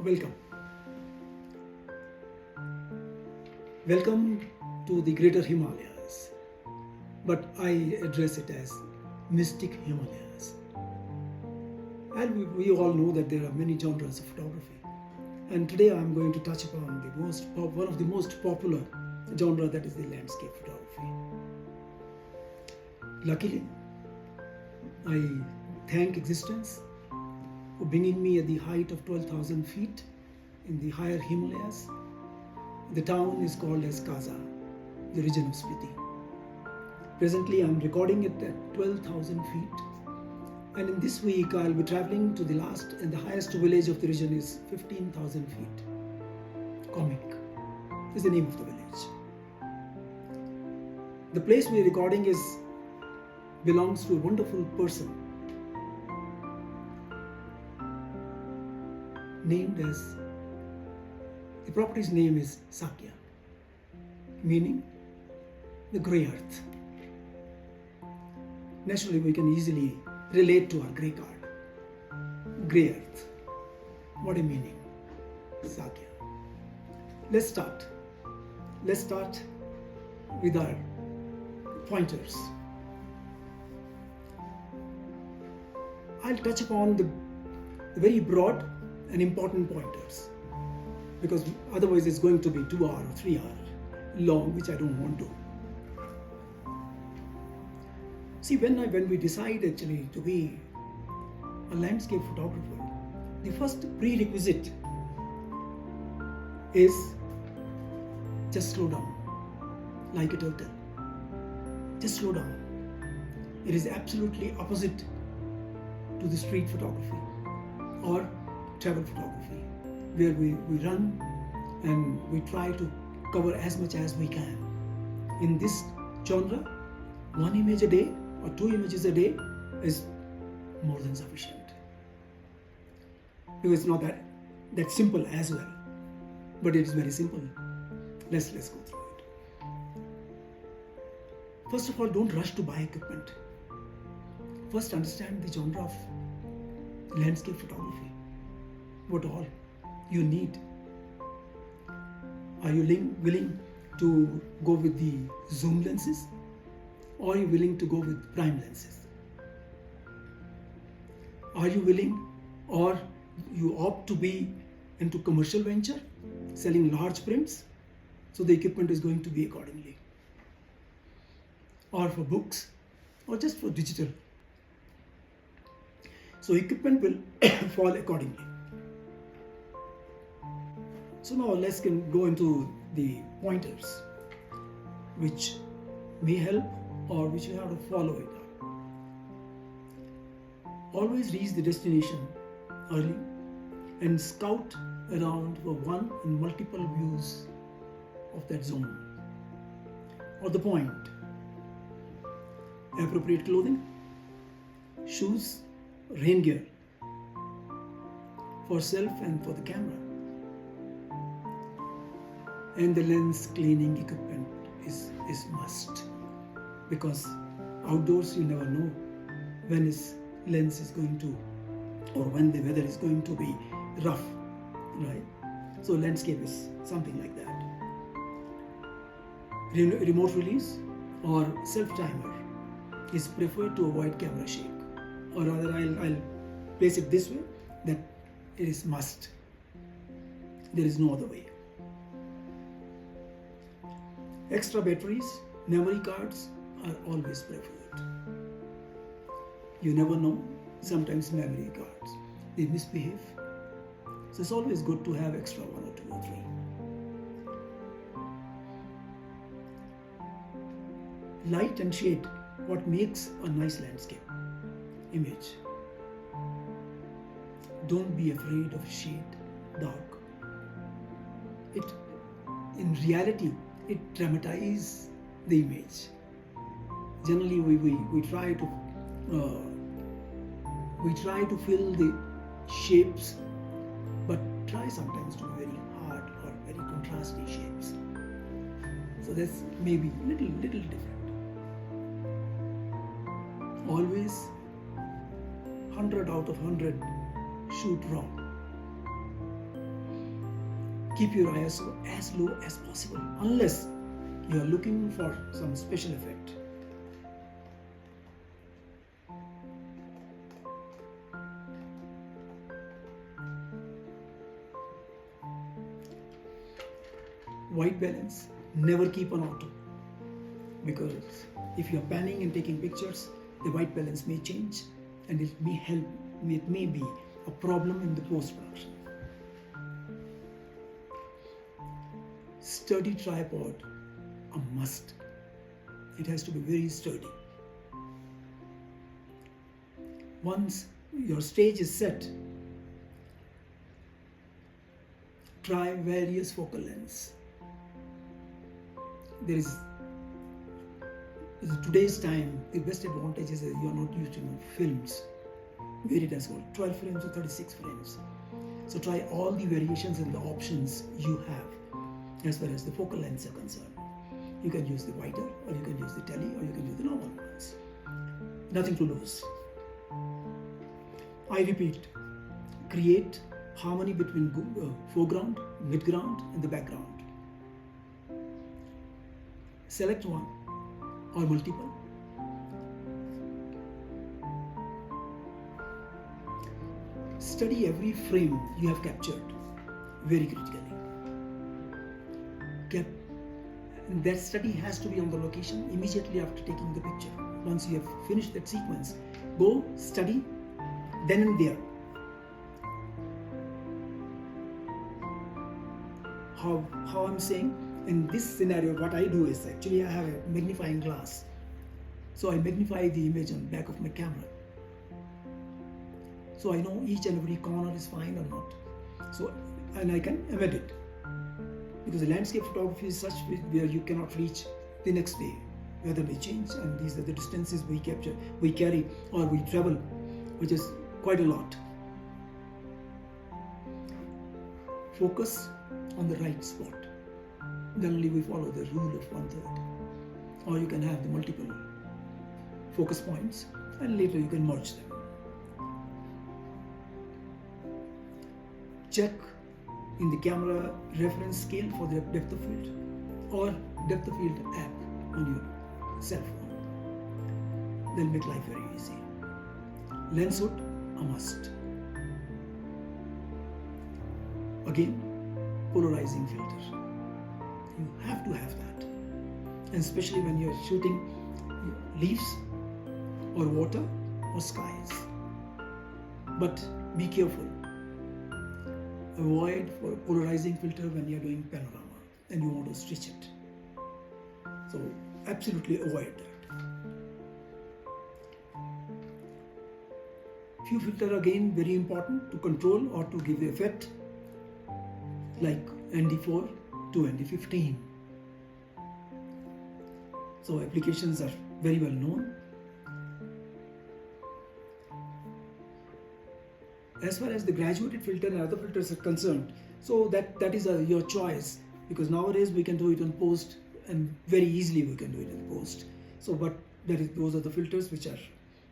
Welcome. Welcome to the greater Himalayas, but I address it as mystic Himalayas. And we all know that there are many genres of photography. And today I'm going to touch upon one of the most popular genre, that is the landscape photography. Luckily, I thank existence for bringing me at the height of 12,000 feet in the higher Himalayas. The town is called as Kaza, the region of Spiti. Presently, I'm recording it at 12,000 feet. And in this week, I'll be traveling to the last and the highest village of the region is 15,000 feet. Comic is the name of the village. The place we're recording belongs to a wonderful person named as, the property's name is Sakya, meaning the grey earth. Naturally, we can easily relate to our grey card. Grey earth. What a meaning. Sakya. Let's start. Let's start with our pointers. I'll touch upon the very broad and important pointers, because otherwise it's going to be 2 hours or 3 hours long, which I don't want to. See, when we decide actually to be a landscape photographer, the first prerequisite is just slow down, like a turtle. Just slow down. It is absolutely opposite to the street photography or travel photography, where we run and we try to cover as much as we can. In this genre, 1 image a day or 2 images a day is more than sufficient. Because it's not that simple as well, but it is very simple. Let's go through it. First of all, don't rush to buy equipment. First, understand the genre of landscape photography. What all you need. Are you willing to go with the zoom lenses, or are you willing to go with prime lenses? Are you willing, or you opt to be into commercial venture, selling large prints, so the equipment is going to be accordingly, or for books, or just for digital? So equipment will fall accordingly. So now let's go into the pointers, which may help or which you have to follow it up. Always reach the destination early and scout around for one and multiple views of that zone or the point. Appropriate clothing, shoes, rain gear for self and for the camera. And the lens cleaning equipment is must, because outdoors you never know when his lens is going to, or when the weather is going to be rough, right? So landscape is something like that. Remote release or self-timer is preferred to avoid camera shake, or rather I'll place it this way, that it is must. There is no other way. Extra batteries, memory cards are always preferred. You never know, sometimes memory cards, they misbehave. So it's always good to have extra 1 or 2 or 3. Light and shade, what makes a nice landscape image. Don't be afraid of shade, dark. In reality, it dramatizes the image. Generally, we try to fill the shapes, but try sometimes to be very hard or very contrasty shapes. So that's maybe little different. Always 100 out of 100 shoot raw. keep your ISO as low as possible unless you are looking for some special effect. White balance, never keep on auto, because if you are panning and taking pictures, the white balance may change and it may be a problem in the post-production. Sturdy tripod, a must. It has to be very sturdy. Once your stage is set, try various focal lengths. In today's time, the best advantage is that you are not using films where it has got 12 frames or 36 frames. So try all the variations and the options you have as far as the focal lengths are concerned. You can use the wider, or you can use the tele, or you can use the normal ones. Nothing to lose. I repeat, create harmony between foreground, midground and the background. Select one or multiple. Study every frame you have captured very critically. That study has to be on the location immediately after taking the picture. Once you have finished that sequence, go study then and there. How I'm saying, in this scenario, what I do is actually I have a magnifying glass. So I magnify the image on the back of my camera. So I know each and every corner is fine or not. So, and I can embed it. Because the landscape photography is such where you cannot reach the next day. Weather may change, and these are the distances we capture, we carry, or we travel, which is quite a lot. Focus on the right spot. Generally we follow the rule of 1/3. Or you can have the multiple focus points and later you can merge them. Check in the camera reference scale for the depth of field or depth of field app on your cell phone. They'll make life very easy. Lens hood, a must. Again, polarizing filter. You have to have that. And especially when you're shooting leaves or water or skies. But be careful. Avoid polarizing filter when you're doing panorama and you want to stretch it. So absolutely avoid that. Few filter again very important to control or to give the effect, like ND4 to ND15. So applications are very well known. As far as the graduated filter and other filters are concerned, so that is your choice, because nowadays we can do it on post and very easily we can do it in post. So but those are the filters which are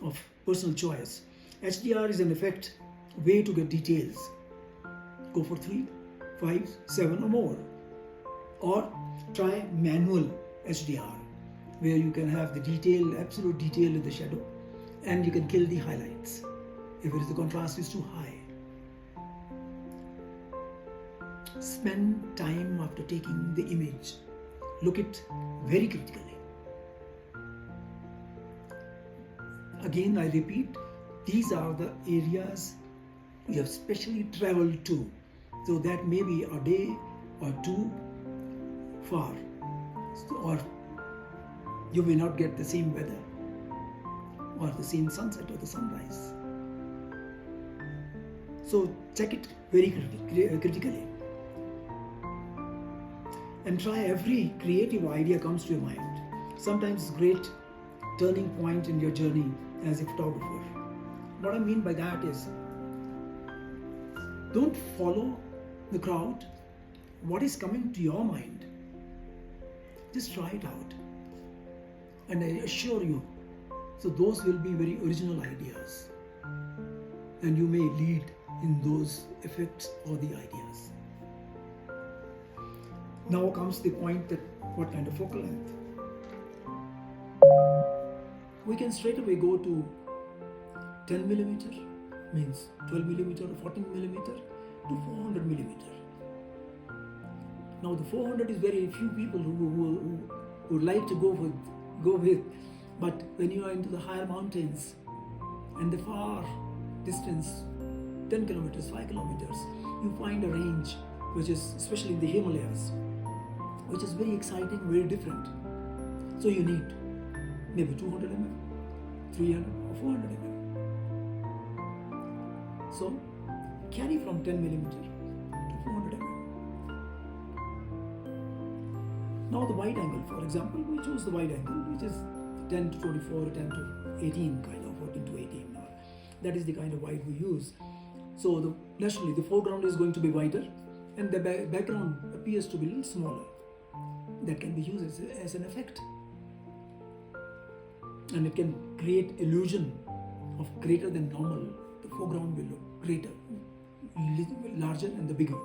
of personal choice. HDR is an effect way to get details. Go for 3, 5, 7 or more. Or try manual HDR, where you can have the detail, absolute detail in the shadow, and you can kill the highlights if the contrast is too high. Spend time after taking the image. Look it very critically. Again, I repeat, these are the areas you have specially traveled to. So that may be a day or two far, or you may not get the same weather or the same sunset or the sunrise. So check it very critically and try every creative idea comes to your mind. Sometimes it's a great turning point in your journey as a photographer. What I mean by that is, don't follow the crowd. What is coming to your mind? Just try it out. And I assure you, so those will be very original ideas. And you may lead in those effects or the ideas. Now comes the point that what kind of focal length. We can straight away go to 10 millimeter, means 12 millimeter or 14 millimeter, to 400 millimeter. Now the 400 is very few people who would like to go with, but when you are into the higher mountains and the far distance, 10 kilometers, 5 kilometers, you find a range which is, especially in the Himalayas, which is very exciting, very different. So you need maybe 200 mm, 300 or 400 mm. So carry from 10 millimeter to 400 mm. Now the wide angle, for example, we choose the wide angle, which is 10 to 24, 10 to 18 kind of, 14 to 18. That is the kind of wide we use. So naturally the foreground is going to be wider and the background appears to be a little smaller. That can be used as an effect. And it can create illusion of greater than normal. The foreground will look greater, larger and the bigger.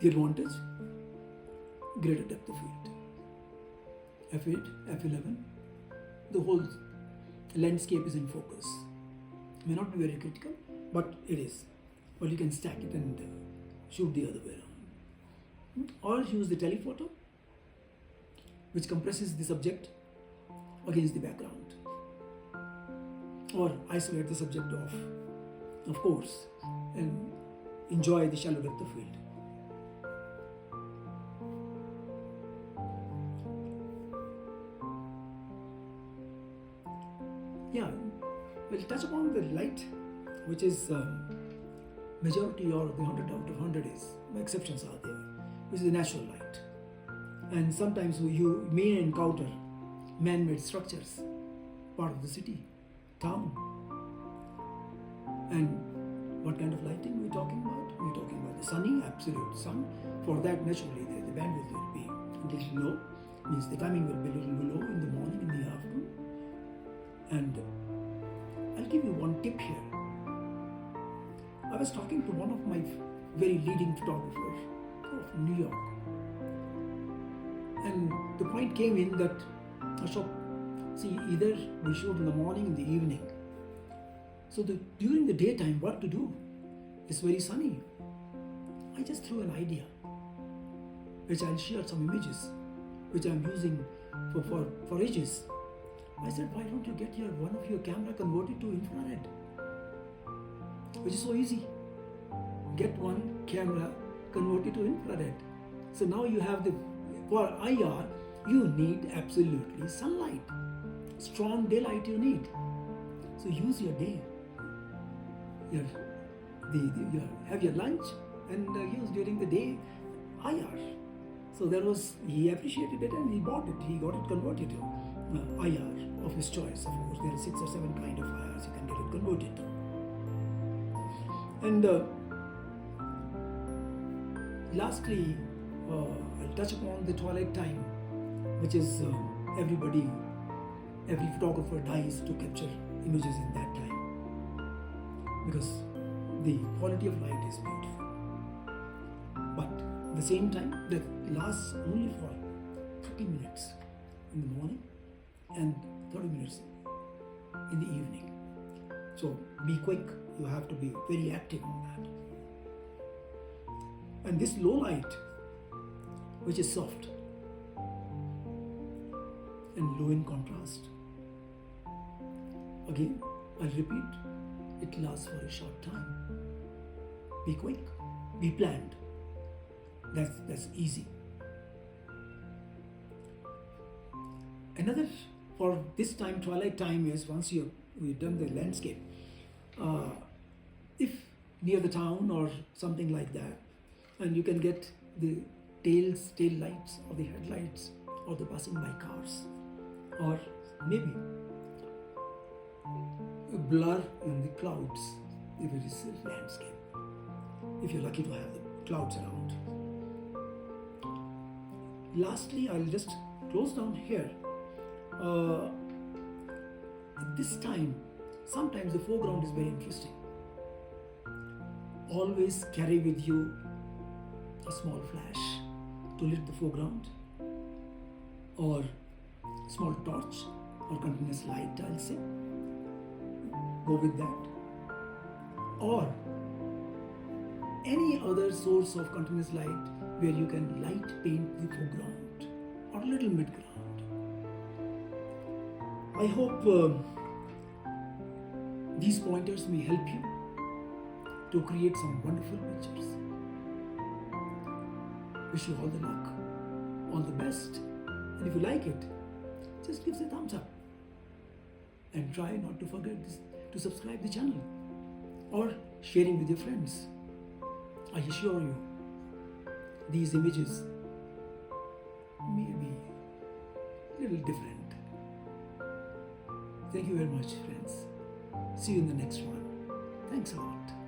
The advantage, greater depth of field. F8, F11, the whole landscape is in focus. May not be very critical, but it is. But you can stack it and shoot the other way around. Or use the telephoto, which compresses the subject against the background. Or isolate the subject off, of course, and enjoy the shallow depth of field. Yeah, we'll touch upon the light, which is majority or the 100 out of 100 is, exceptions are there, which is the natural light. And sometimes you may encounter man-made structures, part of the city, town. And what kind of lighting we're talking about? We're talking about the sunny, absolute sun. For that, naturally, the bandwidth will be a little low, means the timing will be a little low in the morning, in the afternoon. And I'll give you one tip here. I was talking to one of my very leading photographers of New York. And the point came in that, Ashok, see, either we shoot in the morning, in the evening. So during the daytime, what to do? It's very sunny. I just threw an idea, which I'll share some images, which I'm using for ages. I said, why don't you get one of your camera converted to infrared? Which is so easy. Get one camera converted to infrared. So now you have for IR, you need absolutely sunlight. Strong daylight you need. So use your day. Have your lunch and use during the day IR. So he appreciated it and he bought it. He got it converted to IR of his choice. Of course, there are 6 or 7 kind of IRs you can get it converted to. And lastly, I'll touch upon the twilight time, which is every photographer dies to capture images in that time, because the quality of light is beautiful. But at the same time, that lasts only for 30 minutes in the morning and 30 minutes in the evening. So be quick, you have to be very active on that. And this low light, which is soft and low in contrast, again, I'll repeat, it lasts for a short time. Be quick, be planned. That's easy. Another for this time, twilight time, is once we've done the landscape, if near the town or something like that, and you can get the tail lights or the headlights or the passing by cars, or maybe a blur in the clouds if it is a landscape, if you're lucky to have the clouds around. Lastly, I'll just close down here. At this time, sometimes the foreground is very interesting. Always carry with you a small flash to lit the foreground, or small torch or continuous light, I'll say. Go with that. Or any other source of continuous light where you can light paint the foreground or a little midground. I hope these pointers may help you to create some wonderful pictures. Wish you all the luck, all the best, and if you like it, just give us a thumbs up. And try not to forget to subscribe the channel or sharing with your friends. I assure you, these images may be a little different. Thank you very much, friends. See you in the next one. Thanks a lot.